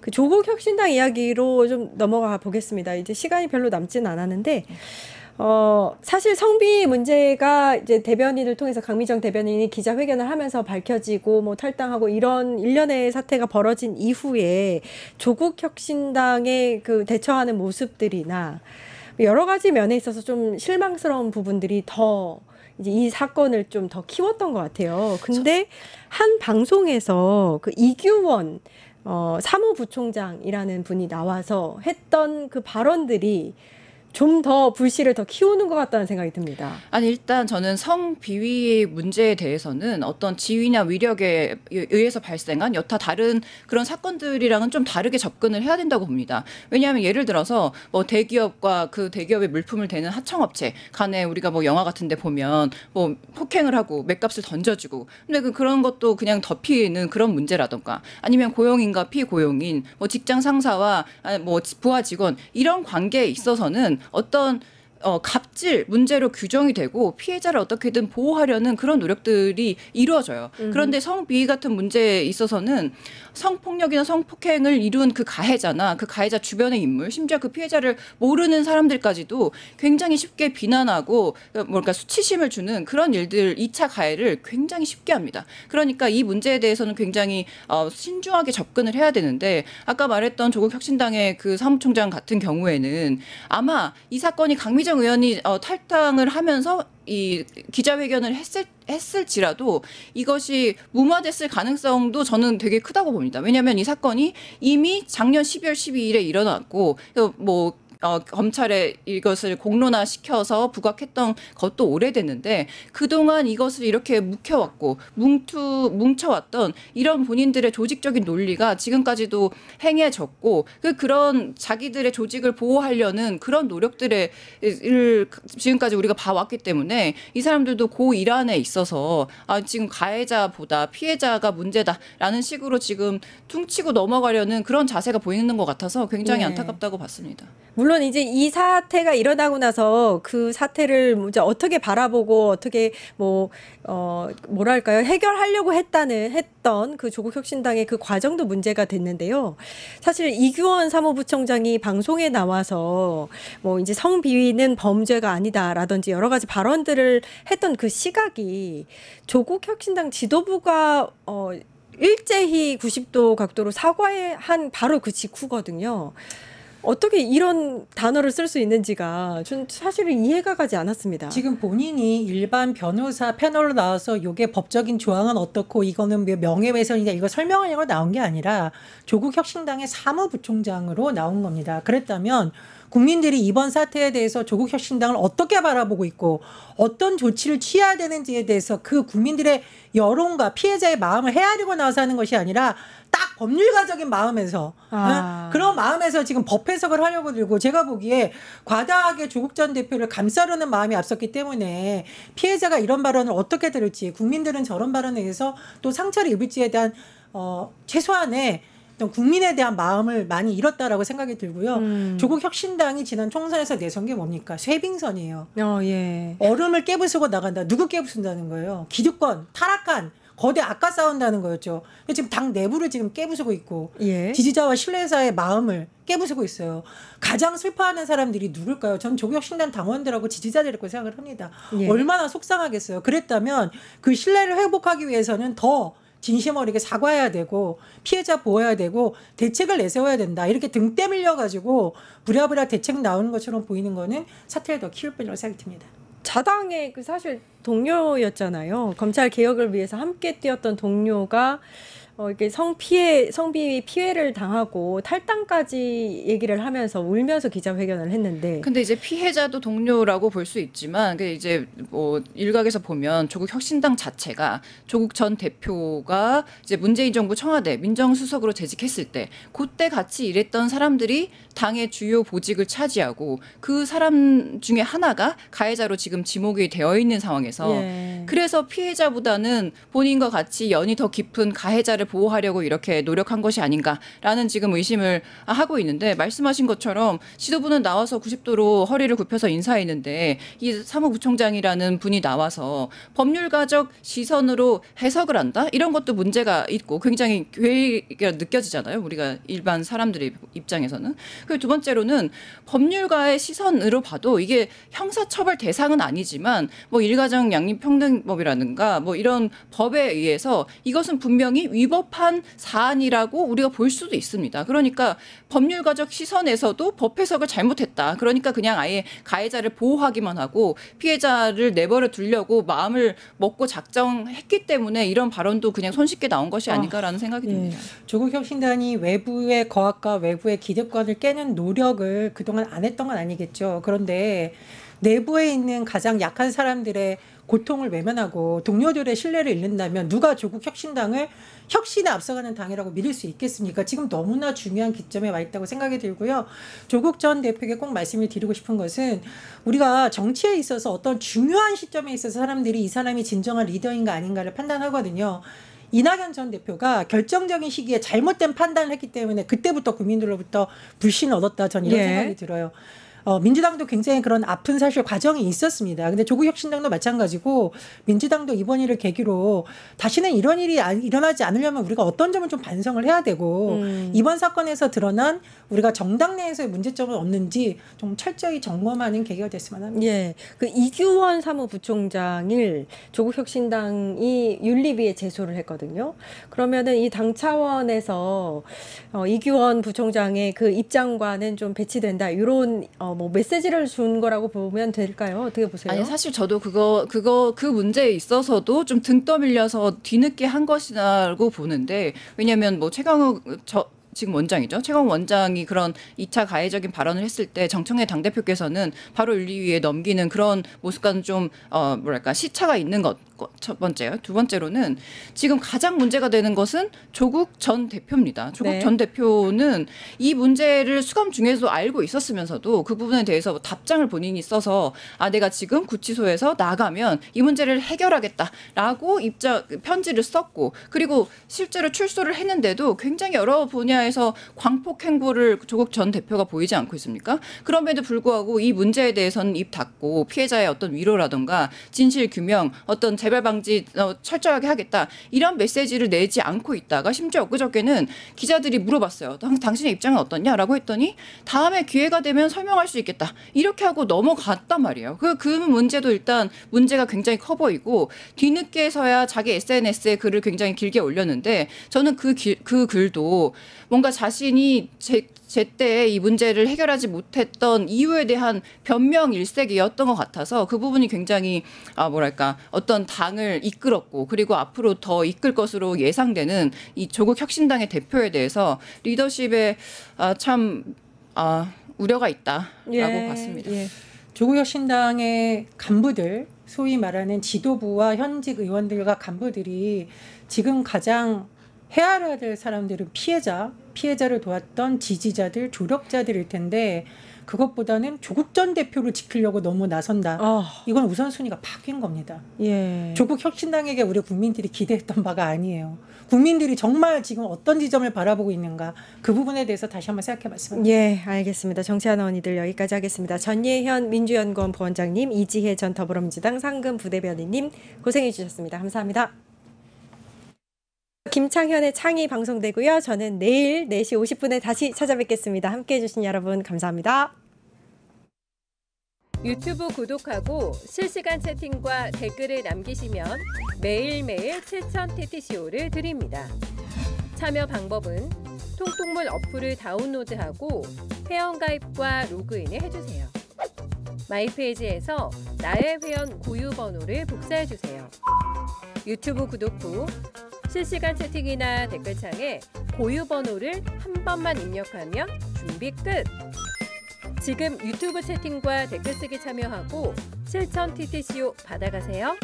그 조국 혁신당 이야기로 좀 넘어가 보겠습니다. 이제 시간이 별로 남지는 않았는데 사실 성비 문제가 이제 대변인을 통해서 강미정 대변인이 기자회견을 하면서 밝혀지고 뭐 탈당하고 이런 일련의 사태가 벌어진 이후에 조국 혁신당의 그 대처하는 모습들이나 여러 가지 면에 있어서 좀 실망스러운 부분들이 더 이제 이 사건을 좀 더 키웠던 것 같아요. 근데 한 방송에서 그 이규원 사무부총장이라는 분이 나와서 했던 그 발언들이 좀 더 불씨를 더 키우는 것 같다는 생각이 듭니다. 아니 일단 저는 성비위 문제에 대해서는 어떤 지위나 위력에 의해서 발생한 여타 다른 그런 사건들이랑은 좀 다르게 접근을 해야 된다고 봅니다. 왜냐하면 예를 들어서 뭐 대기업과 그 대기업의 물품을 대는 하청업체 간에 우리가 뭐 영화 같은 데 보면 뭐 폭행을 하고 맥값을 던져주고 근데 그런 것도 그냥 덮이는 그런 문제라던가 아니면 고용인과 피고용인 뭐 직장 상사와 뭐 부하 직원 이런 관계에 있어서는 어떤 갑질 문제로 규정이 되고 피해자를 어떻게든 보호하려는 그런 노력들이 이루어져요. 그런데 성비위 같은 문제에 있어서는 성폭력이나 성폭행을 이룬 그 가해자나 그 가해자 주변의 인물, 심지어 그 피해자를 모르는 사람들까지도 굉장히 쉽게 비난하고 뭔가 수치심을 주는 그런 일들, 2차 가해를 굉장히 쉽게 합니다. 그러니까 이 문제에 대해서는 굉장히 신중하게 접근을 해야 되는데 아까 말했던 조국 혁신당의 그 사무총장 같은 경우에는 아마 이 사건이 강미정 의원이 탈당을 하면서 이 기자회견을 했을지라도 이것이 무마됐을 가능성도 저는 되게 크다고 봅니다. 왜냐하면 이 사건이 이미 작년 12월 12일에 일어났고 뭐 검찰에 이것을 공론화시켜서 부각했던 것도 오래됐는데 그동안 이것을 이렇게 묵혀왔고 뭉쳐왔던 이런 본인들의 조직적인 논리가 지금까지도 행해졌고 그런 자기들의 조직을 보호하려는 그런 노력들을 지금까지 우리가 봐왔기 때문에 이 사람들도 그 일환에 있어서 지금 가해자보다 피해자가 문제다라는 식으로 지금 퉁치고 넘어가려는 그런 자세가 보이는 것 같아서 굉장히 안타깝다고 봤습니다. 물론 이제 이 사태가 일어나고 나서 그 사태를 이제 어떻게 바라보고 어떻게 뭐랄까요 해결하려고 했던 그 조국 혁신당의 그 과정도 문제가 됐는데요. 사실 이규원 사무부총장이 방송에 나와서 뭐 이제 성비위는 범죄가 아니다라든지 여러 가지 발언들을 했던 그 시각이 조국 혁신당 지도부가 일제히 90도 각도로 사과한 바로 그 직후거든요. 어떻게 이런 단어를 쓸 수 있는지가 전 사실은 이해가 가지 않았습니다. 지금 본인이 일반 변호사 패널로 나와서 이게 법적인 조항은 어떻고 이거는 명예훼손이다 이거 설명하려고 나온 게 아니라 조국 혁신당의 사무부총장으로 나온 겁니다. 그랬다면 국민들이 이번 사태에 대해서 조국 혁신당을 어떻게 바라보고 있고 어떤 조치를 취해야 되는지에 대해서 그 국민들의 여론과 피해자의 마음을 헤아리고 나와서 하는 것이 아니라 딱 법률가적인 마음에서 그런 마음에서 지금 법 해석을 하려고 들고 제가 보기에 과다하게 조국 전 대표를 감싸려는 마음이 앞섰기 때문에 피해자가 이런 발언을 어떻게 들을지 국민들은 저런 발언에 의해서 또 상처를 입을지에 대한 최소한의 국민에 대한 마음을 많이 잃었다라고 생각이 들고요. 조국 혁신당이 지난 총선에서 내선 게 뭡니까? 쇄빙선이에요. 예. 얼음을 깨부수고 나간다. 누구 깨부순다는 거예요? 기득권, 타락한 거대 악과 싸운다는 거였죠. 지금 당 내부를 지금 깨부수고 있고 지지자와 신뢰사의 마음을 깨부수고 있어요. 가장 슬퍼하는 사람들이 누굴까요? 전 조국 혁신당 당원들하고 지지자들이라고 생각을 합니다. 얼마나 속상하겠어요. 그랬다면 그 신뢰를 회복하기 위해서는 더 진심 어리게 사과해야 되고 피해자 보호해야 되고 대책을 내세워야 된다. 이렇게 등 떠밀려가지고 부랴부랴 대책 나오는 것처럼 보이는 거는 사태를 더 키울 뿐이라고 생각이 듭니다. 자당의 그 사실 동료였잖아요. 검찰 개혁을 위해서 함께 뛰었던 동료가 이렇게 성비위 피해를 당하고 탈당까지 얘기를 하면서 울면서 기자회견을 했는데. 근데 이제 피해자도 동료라고 볼 수 있지만 그 이제 뭐 일각에서 보면 조국 혁신당 자체가 조국 전 대표가 이제 문재인 정부 청와대 민정수석으로 재직했을 때 그때 같이 일했던 사람들이 당의 주요 보직을 차지하고 그 사람 중에 하나가 가해자로 지금 지목이 되어 있는 상황에서 그래서 피해자보다는 본인과 같이 연이 더 깊은 가해자를 피해자를 보호하려고 이렇게 노력한 것이 아닌가라는 지금 의심을 하고 있는데 말씀하신 것처럼 지도부는 나와서 90도로 허리를 굽혀서 인사했는데 이 사무부총장이라는 분이 나와서 법률가적 시선으로 해석을 한다? 이런 것도 문제가 있고 굉장히 괴이가 느껴지잖아요. 우리가 일반 사람들의 입장에서는. 그리고 두 번째로는 법률가의 시선으로 봐도 이게 형사처벌 대상은 아니지만 뭐 일가정 양립평등법이라든가 뭐 이런 법에 의해서 이것은 분명히 위법한 사안이라고 우리가 볼 수도 있습니다. 그러니까 법률가적 시선에서도 법 해석을 잘못했다. 그러니까 그냥 아예 가해자를 보호하기만 하고 피해자를 내버려 두려고 마음을 먹고 작정했기 때문에 이런 발언도 그냥 손쉽게 나온 것이 아닌가라는 생각이 듭니다. 조국혁신단이 외부의 거학과 외부의 기득권을 깨는 노력을 그동안 안 했던 건 아니겠죠. 그런데 내부에 있는 가장 약한 사람들의 고통을 외면하고 동료들의 신뢰를 잃는다면 누가 조국혁신당을 혁신에 앞서가는 당이라고 믿을 수 있겠습니까? 지금 너무나 중요한 기점에 와 있다고 생각이 들고요. 조국 전 대표에게 꼭 말씀을 드리고 싶은 것은 우리가 정치에 있어서 어떤 중요한 시점에 있어서 사람들이 이 사람이 진정한 리더인가 아닌가를 판단하거든요. 이낙연 전 대표가 결정적인 시기에 잘못된 판단을 했기 때문에 그때부터 국민들로부터 불신을 얻었다. 전 이런 생각이 들어요. 민주당도 굉장히 그런 아픈 사실 과정이 있었습니다. 근데 조국혁신당도 마찬가지고 민주당도 이번 일을 계기로 다시는 이런 일이 일어나지 않으려면 우리가 어떤 점을 좀 반성을 해야 되고 이번 사건에서 드러난 우리가 정당 내에서의 문제점은 없는지 좀 철저히 점검하는 계기가 됐으면 합니다. 예, 그 이규원 사무부총장을 조국혁신당이 윤리위에 제소를 했거든요. 그러면은 이 당 차원에서 이규원 부총장의 그 입장과는 좀 배치된다. 이런 뭐 메시지를 준 거라고 보면 될까요? 어떻게 보세요? 아니 사실 저도 그 문제에 있어서도 좀 등 떠밀려서 뒤늦게 한 것이라고 보는데 왜냐하면 뭐 지금 원장이죠. 최강 원장이 그런 2차 가해적인 발언을 했을 때 정청래 당대표께서는 바로 윤리위에 넘기는 그런 모습과는 좀 시차가 있는 것 첫 번째요. 두 번째로는 지금 가장 문제가 되는 것은 조국 전 대표입니다. 조국 전 대표는 이 문제를 수감 중에도 알고 있었으면서도 그 부분에 대해서 답장을 본인이 써서 내가 지금 구치소에서 나가면 이 문제를 해결하겠다라고 편지를 썼고 그리고 실제로 출소를 했는데도 굉장히 여러 분야에서 광폭 행보를 조국 전 대표가 보이지 않고 있습니까? 그럼에도 불구하고 이 문제에 대해서는 입 닫고 피해자의 어떤 위로라든가 진실 규명, 어떤 재발 방지 철저하게 하겠다 이런 메시지를 내지 않고 있다가 심지어 엊그저께는 기자들이 물어봤어요. 당신의 입장은 어떠냐라고 했더니 다음에 기회가 되면 설명할 수 있겠다 이렇게 하고 넘어갔단 말이에요. 그 문제도 일단 문제가 굉장히 커 보이고 뒤늦게서야 자기 SNS에 글을 굉장히 길게 올렸는데 저는 그 글도 뭔가 자신이 제때 이 문제를 해결하지 못했던 이유에 대한 변명 일색이었던 것 같아서 그 부분이 굉장히 어떤 당을 이끌었고 그리고 앞으로 더 이끌 것으로 예상되는 이 조국 혁신당의 대표에 대해서 리더십에 참 우려가 있다라고 봤습니다. 예. 조국 혁신당의 간부들 소위 말하는 지도부와 현직 의원들과 간부들이 지금 가장 헤아려야 될 사람들은 피해자를 도왔던 지지자들, 조력자들일 텐데 그것보다는 조국 전 대표를 지키려고 너무 나선다. 이건 우선순위가 바뀐 겁니다. 예. 조국 혁신당에게 우리 국민들이 기대했던 바가 아니에요. 국민들이 정말 지금 어떤 지점을 바라보고 있는가 그 부분에 대해서 다시 한번 생각해봤습니다. 예, 알겠습니다. 정치하는 언니들 여기까지 하겠습니다. 전예현 민주연구원 부원장님, 이지혜 전 더불어민주당 상근 부대변인님 고생해 주셨습니다. 감사합니다. 김창현의 창이 방송되고요. 저는 내일 4시 50분에 다시 찾아뵙겠습니다. 함께해 주신 여러분 감사합니다. 유튜브 구독하고 실시간 채팅과 댓글을 남기시면 매일매일 7,000TTCO를 드립니다. 참여 방법은 통통물 어플을 다운로드하고 회원가입과 로그인을 해주세요. 마이페이지에서 나의 회원 고유 번호를 복사해주세요. 유튜브 구독 후 실시간 채팅이나 댓글창에 고유 번호를 한 번만 입력하면 준비 끝! 지금 유튜브 채팅과 댓글 쓰기 참여하고 7,000TTCO 받아가세요.